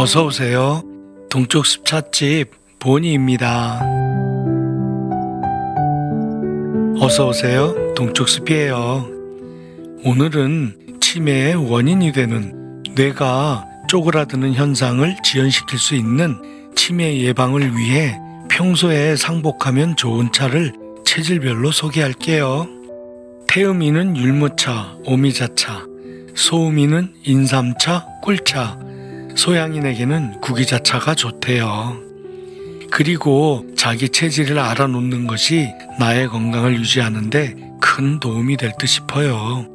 어서 오세요. 동쪽 숲찻집 보니입니다. 어서 오세요. 동쪽 숲이에요. 오늘은 치매의 원인이 되는 뇌가 쪼그라드는 현상을 지연시킬 수 있는 치매 예방을 위해 평소에 상복하면 좋은 차를 체질별로 소개할게요. 태음인은 율무차, 오미자차, 소음인은 인삼차, 꿀차, 소양인에게는 구기자차가 좋대요. 그리고 자기 체질을 알아놓는 것이 나의 건강을 유지하는데 큰 도움이 될 듯 싶어요.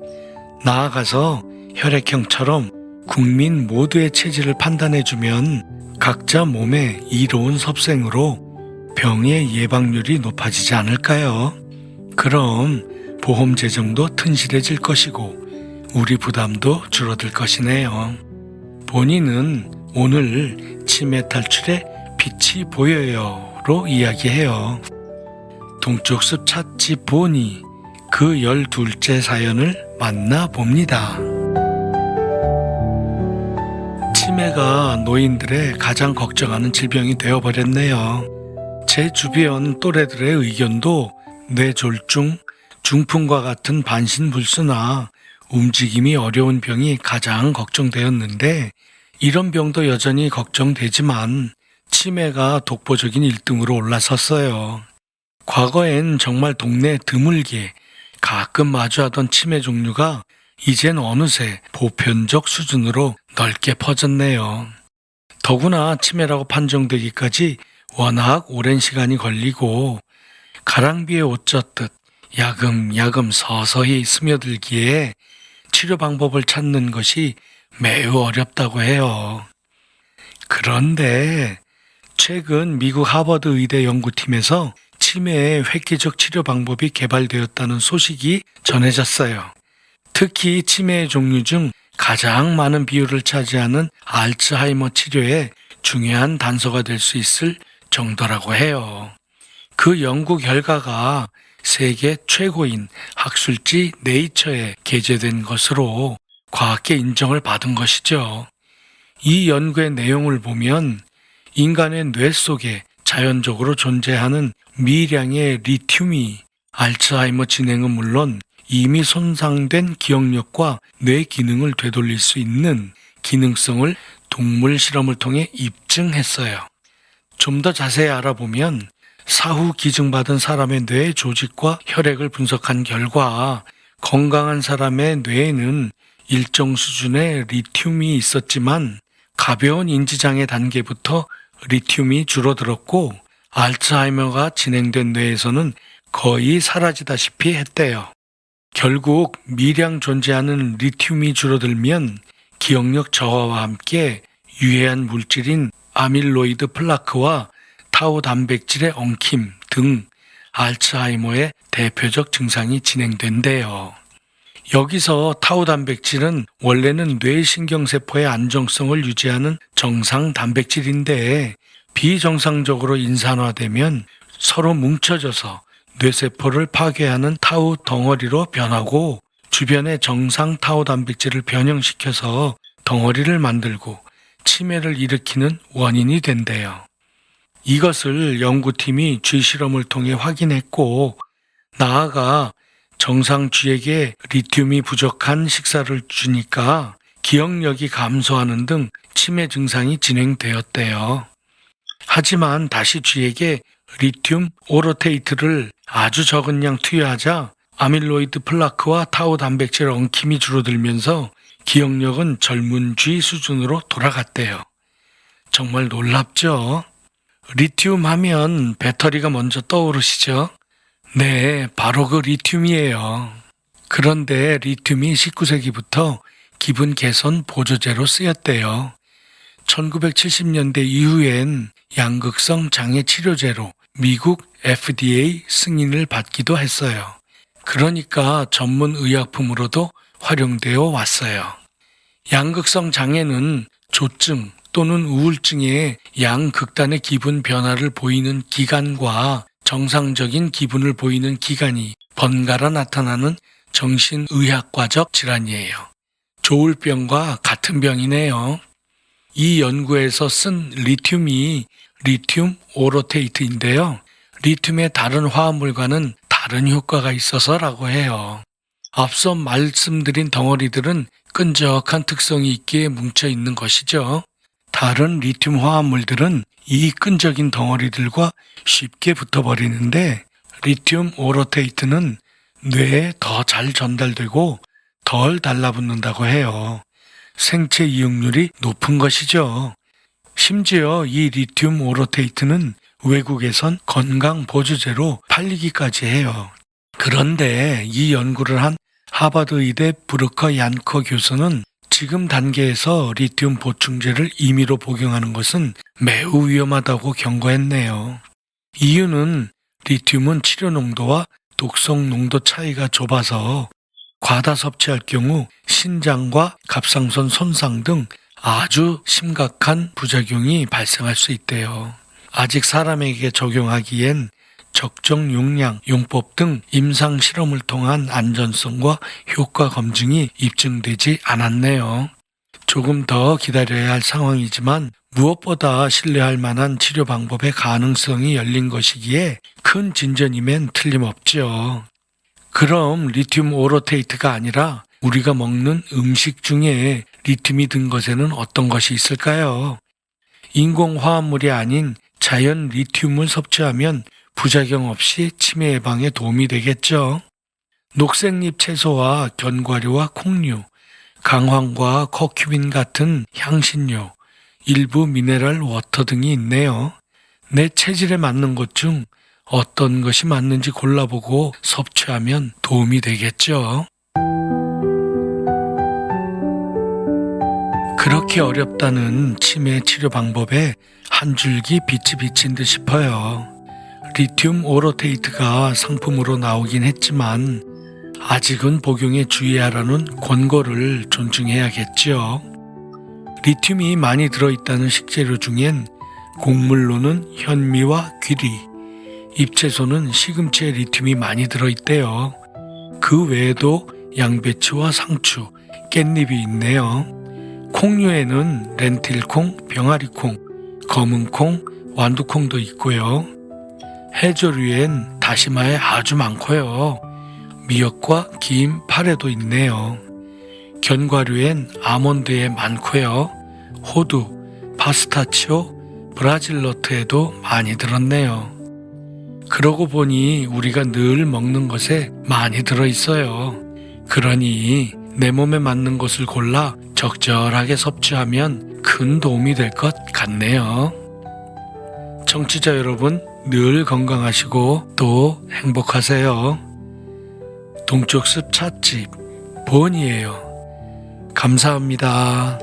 나아가서 혈액형처럼 국민 모두의 체질을 판단해주면 각자 몸에 이로운 섭생으로 병의 예방률이 높아지지 않을까요? 그럼 보험 재정도 튼실해질 것이고 우리 부담도 줄어들 것이네요. 본인은 오늘 치매 탈출에 빛이 보여요로 이야기해요. 동쪽 숲 찻집 보니 그 12째 사연을 만나봅니다. 치매가 노인들의 가장 걱정하는 질병이 되어버렸네요. 제 주변 또래들의 의견도 뇌졸중, 중풍과 같은 반신불수나 움직임이 어려운 병이 가장 걱정되었는데 이런 병도 여전히 걱정되지만 치매가 독보적인 1등으로 올라섰어요. 과거엔 정말 동네 드물게 가끔 마주하던 치매 종류가 이젠 어느새 보편적 수준으로 넓게 퍼졌네요. 더구나 치매라고 판정되기까지 워낙 오랜 시간이 걸리고 가랑비에 옷 젖듯 야금야금 서서히 스며들기에 치료 방법을 찾는 것이 매우 어렵다고 해요. 그런데 최근 미국 하버드 의대 연구팀에서 치매의 획기적 치료 방법이 개발되었다는 소식이 전해졌어요. 특히 치매의 종류 중 가장 많은 비율을 차지하는 알츠하이머 치료에 중요한 단서가 될 수 있을 정도라고 해요. 그 연구 결과가 세계 최고인 학술지 네이처에 게재된 것으로 과학계 인정을 받은 것이죠. 이 연구의 내용을 보면 인간의 뇌 속에 자연적으로 존재하는 미량의 리튬이 알츠하이머 진행은 물론 이미 손상된 기억력과 뇌 기능을 되돌릴 수 있는 기능성을 동물 실험을 통해 입증했어요. 좀 더 자세히 알아보면 사후 기증받은 사람의 뇌 조직과 혈액을 분석한 결과 건강한 사람의 뇌에는 일정 수준의 리튬이 있었지만 가벼운 인지장애 단계부터 리튬이 줄어들었고 알츠하이머가 진행된 뇌에서는 거의 사라지다시피 했대요. 결국 미량 존재하는 리튬이 줄어들면 기억력 저하와 함께 유해한 물질인 아밀로이드 플라크와 타우 단백질의 엉킴 등 알츠하이머의 대표적 증상이 진행된대요. 여기서 타우 단백질은 원래는 뇌신경세포의 안정성을 유지하는 정상 단백질인데 비정상적으로 인산화되면 서로 뭉쳐져서 뇌세포를 파괴하는 타우 덩어리로 변하고 주변의 정상 타우 단백질을 변형시켜서 덩어리를 만들고 치매를 일으키는 원인이 된대요. 이것을 연구팀이 쥐실험을 통해 확인했고 나아가 정상 쥐에게 리튬이 부족한 식사를 주니까 기억력이 감소하는 등 치매 증상이 진행되었대요. 하지만 다시 쥐에게 리튬 오로테이트를 아주 적은 양 투여하자 아밀로이드 플라크와 타우 단백질 엉킴이 줄어들면서 기억력은 젊은 쥐 수준으로 돌아갔대요. 정말 놀랍죠? 리튬 하면 배터리가 먼저 떠오르시죠? 네, 바로 그 리튬이에요. 그런데 리튬이 19세기부터 기분 개선 보조제로 쓰였대요. 1970년대 이후엔 양극성 장애 치료제로 미국 FDA 승인을 받기도 했어요. 그러니까 전문 의약품으로도 활용되어 왔어요. 양극성 장애는 조증 또는 우울증의 양극단의 기분 변화를 보이는 기간과 정상적인 기분을 보이는 기간이 번갈아 나타나는 정신의학과적 질환이에요. 조울병과 같은 병이네요. 이 연구에서 쓴 리튬이 리튬 오로테이트인데요. 리튬의 다른 화합물과는 다른 효과가 있어서라고 해요. 앞서 말씀드린 덩어리들은 끈적한 특성이 있기에 뭉쳐 있는 것이죠. 다른 리튬 화합물들은 이 끈적인 덩어리들과 쉽게 붙어버리는데 리튬 오로테이트는 뇌에 더 잘 전달되고 덜 달라붙는다고 해요. 생체 이용률이 높은 것이죠. 심지어 이 리튬 오로테이트는 외국에선 건강 보조제로 팔리기까지 해요. 그런데 이 연구를 한 하버드 의대 브루커 얀커 교수는 지금 단계에서 리튬 보충제를 임의로 복용하는 것은 매우 위험하다고 경고했네요. 이유는 리튬은 치료 농도와 독성 농도 차이가 좁아서 과다 섭취할 경우 신장과 갑상선 손상 등 아주 심각한 부작용이 발생할 수 있대요. 아직 사람에게 적용하기엔 적정 용량, 용법 등 임상 실험을 통한 안전성과 효과 검증이 입증되지 않았네요. 조금 더 기다려야 할 상황이지만 무엇보다 신뢰할 만한 치료 방법의 가능성이 열린 것이기에 큰 진전이면 틀림없죠. 그럼 리튬 오로테이트가 아니라 우리가 먹는 음식 중에 리튬이 든 것에는 어떤 것이 있을까요? 인공화합물이 아닌 자연 리튬을 섭취하면 부작용 없이 치매 예방에 도움이 되겠죠. 녹색잎 채소와 견과류와 콩류, 강황과 커큐민 같은 향신료, 일부 미네랄 워터 등이 있네요. 내 체질에 맞는 것 중 어떤 것이 맞는지 골라보고 섭취하면 도움이 되겠죠. 그렇게 어렵다는 치매 치료 방법에 한 줄기 빛이 비친 듯 싶어요. 리튬 오로테이트가 상품으로 나오긴 했지만 아직은 복용에 주의하라는 권고를 존중해야겠죠. 리튬이 많이 들어있다는 식재료 중엔 곡물로는 현미와 귀리, 잎채소는 시금치에 리튬이 많이 들어있대요. 그 외에도 양배추와 상추, 깻잎이 있네요. 콩류에는 렌틸콩, 병아리콩, 검은콩, 완두콩도 있고요. 해조류엔 다시마에 아주 많고요. 미역과 김, 파래도 있네요. 견과류엔 아몬드에 많고요. 호두, 파스타치오, 브라질너트에도 많이 들었네요. 그러고 보니 우리가 늘 먹는 것에 많이 들어있어요. 그러니 내 몸에 맞는 것을 골라 적절하게 섭취하면 큰 도움이 될 것 같네요. 청취자 여러분, 늘 건강하시고 또 행복하세요. 동쪽숲 찻집 보은이에요. 감사합니다.